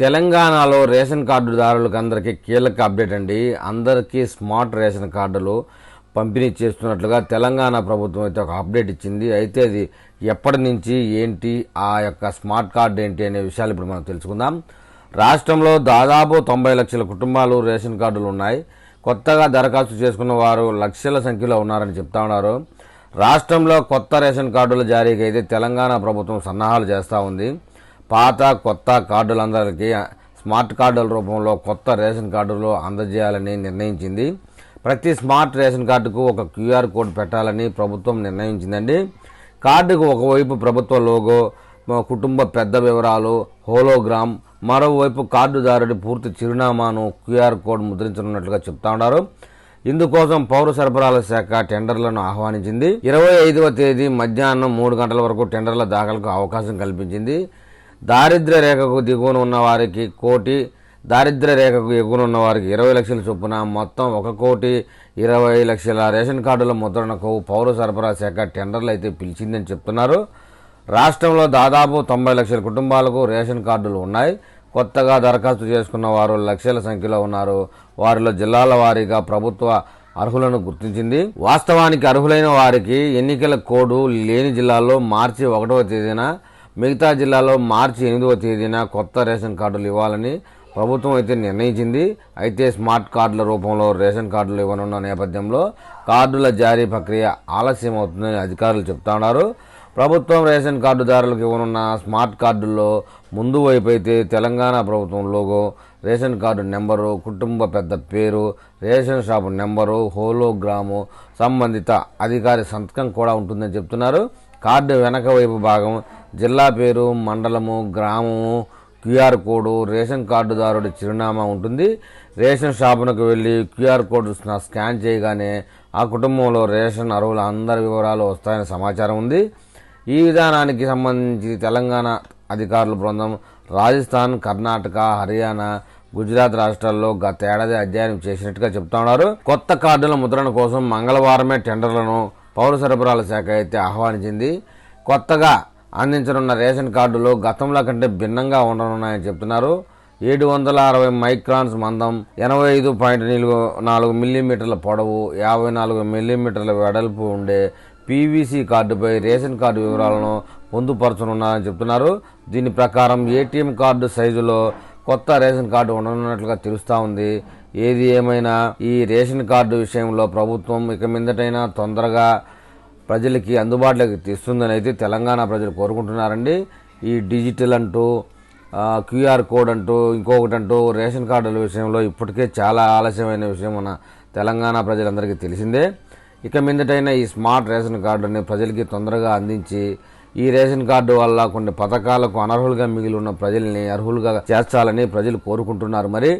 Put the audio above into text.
తెలంగాణలో రేషన్ కార్డుదారులకు అందరికీ కీలక అప్డేట్ అండి. అందరికీ స్మార్ట్ రేషన్ కార్డులు పంపిణీ చేస్తున్నట్లుగా తెలంగాణ ప్రభుత్వం అయితే ఒక అప్డేట్ ఇచ్చింది. అయితే అది ఎప్పటి నుంచి ఏంటి, ఆ యొక్క స్మార్ట్ కార్డు ఏంటి అనే విషయాలు ఇప్పుడు మనం తెలుసుకుందాం. రాష్ట్రంలో దాదాపు 90 లక్షల కుటుంబాలు రేషన్ కార్డులు ఉన్నాయి. కొత్తగా దరఖాస్తు చేసుకున్న వారు లక్షల సంఖ్యలో ఉన్నారని చెప్తా ఉన్నారు. రాష్ట్రంలో కొత్త రేషన్ కార్డుల జారీకి అయితే తెలంగాణ ప్రభుత్వం సన్నాహాలు చేస్తూ ఉంది. పాత కొత్త కార్డులందరికీ స్మార్ట్ కార్డుల రూపంలో కొత్త రేషన్ కార్డులు అందజేయాలని నిర్ణయించింది. ప్రతి స్మార్ట్ రేషన్ కార్డుకు ఒక క్యూఆర్ కోడ్ పెట్టాలని ప్రభుత్వం నిర్ణయించిందండి. కార్డుకు ఒకవైపు ప్రభుత్వ లోగో, కుటుంబ పెద్ద వివరాలు, హోలోగ్రామ్, మరోవైపు కార్డుదారుడి పూర్తి చిరునామాను క్యూఆర్ కోడ్ ముద్రించనున్నట్లుగా చెప్తా ఉన్నారు. ఇందుకోసం పౌర సరఫరాల శాఖ టెండర్లను ఆహ్వానించింది. 25వ తేదీ మధ్యాహ్నం 3 గంటల వరకు టెండర్ల దాఖలకు అవకాశం కల్పించింది. దారిద్ర్య రేఖకు దిగువన ఉన్న వారికి 1 కోటి, దారిద్ర్య రేఖకు ఎగువన ఉన్న వారికి 20 లక్షల చొప్పున మొత్తం 1,20,00,000 రేషన్ కార్డుల ముద్రణకు పౌర సరఫరా శాఖ టెండర్లు అయితే పిలిచిందని చెప్తున్నారు. రాష్ట్రంలో దాదాపు 90 లక్షల కుటుంబాలకు రేషన్ కార్డులు ఉన్నాయి. కొత్తగా దరఖాస్తు చేసుకున్న వారు లక్షల సంఖ్యలో ఉన్నారు. వారిలో జిల్లాల వారీగా ప్రభుత్వ అర్హులను గుర్తించింది. వాస్తవానికి అర్హులైన వారికి ఎన్నికల కోడ్ లేని జిల్లాల్లో మార్చి 1వ తేదీన, మిగతా జిల్లాలో మార్చి 8వ తేదీన కొత్త రేషన్ కార్డులు ఇవ్వాలని ప్రభుత్వం అయితే నిర్ణయించింది. అయితే స్మార్ట్ కార్డుల రూపంలో రేషన్ కార్డులు ఇవ్వనున్న నేపథ్యంలో కార్డుల జారీ ప్రక్రియ ఆలస్యం అవుతుందని అధికారులు చెప్తా ఉన్నారు. ప్రభుత్వం రేషన్ కార్డుదారులకు ఇవ్వనున్న స్మార్ట్ కార్డుల్లో ముందు వైపు అయితే తెలంగాణ ప్రభుత్వం లోగో, రేషన్ కార్డు నెంబరు, కుటుంబ పెద్ద పేరు, రేషన్ షాపు నెంబరు, హోలోగ్రాము, సంబంధిత అధికారి సంతకం కూడా ఉంటుందని చెప్తున్నారు. కార్డు వెనక వైపు భాగం జిల్లా పేరు, మండలము, గ్రామము, క్యూఆర్ కోడ్, రేషన్ కార్డుదారుడి చిరునామా ఉంటుంది. రేషన్ షాపునకు వెళ్లి క్యూఆర్ కోడ్ స్కాన్ చేయగానే ఆ కుటుంబంలో రేషన్ అర్హుల అందరి వివరాలు వస్తాయని సమాచారం ఉంది. ఈ విధానానికి సంబంధించి తెలంగాణ అధికారుల బృందం రాజస్థాన్, కర్ణాటక, హర్యానా, గుజరాత్ రాష్ట్రాల్లో గత ఏడాది అధ్యయనం చేసినట్టుగా చెప్తా ఉన్నారు. కొత్త కార్డుల ముద్రణ కోసం మంగళవారమే టెండర్లను పౌర సరఫరాల శాఖ అయితే ఆహ్వానించింది. కొత్తగా అందించనున్న రేషన్ కార్డులు గతంలో కంటే భిన్నంగా ఉండనున్నాయని చెప్తున్నారు. 760 మైక్రాన్స్ మందం, 85.4 మిల్లీమీటర్ల పొడవు, 54 మిల్లీమీటర్ల వెడల్పు ఉండే పీవీసీ కార్డుపై రేషన్ కార్డు వివరాలను పొందుపరచనున్నారని చెప్తున్నారు. దీని ప్రకారం ఏటీఎం కార్డు సైజులో కొత్త రేషన్ కార్డు ఉండనున్నట్లుగా తెలుస్తూ ఉంది. ఏది ఏమైనా ఈ రేషన్ కార్డు విషయంలో ప్రభుత్వం ఇక మీదటైనా తొందరగా ప్రజలకి అందుబాటులోకి తెస్తుందని అయితే తెలంగాణ ప్రజలు కోరుకుంటున్నారండి. ఈ డిజిటల్ అంటూ, క్యూఆర్ కోడ్ అంటూ, ఇంకొకటి అంటూ రేషన్ కార్డుల విషయంలో ఇప్పటికే చాలా ఆలస్యమైన విషయం మన తెలంగాణ ప్రజలందరికీ తెలిసిందే. ఇక మీదటైనా ఈ స్మార్ట్ రేషన్ కార్డుని ప్రజలకి తొందరగా అందించి ఈ రేషన్ కార్డు వల్ల కొన్ని పథకాలకు అనర్హులుగా మిగిలి ఉన్న ప్రజల్ని అర్హులుగా చేర్చాలని ప్రజలు కోరుకుంటున్నారు. మరి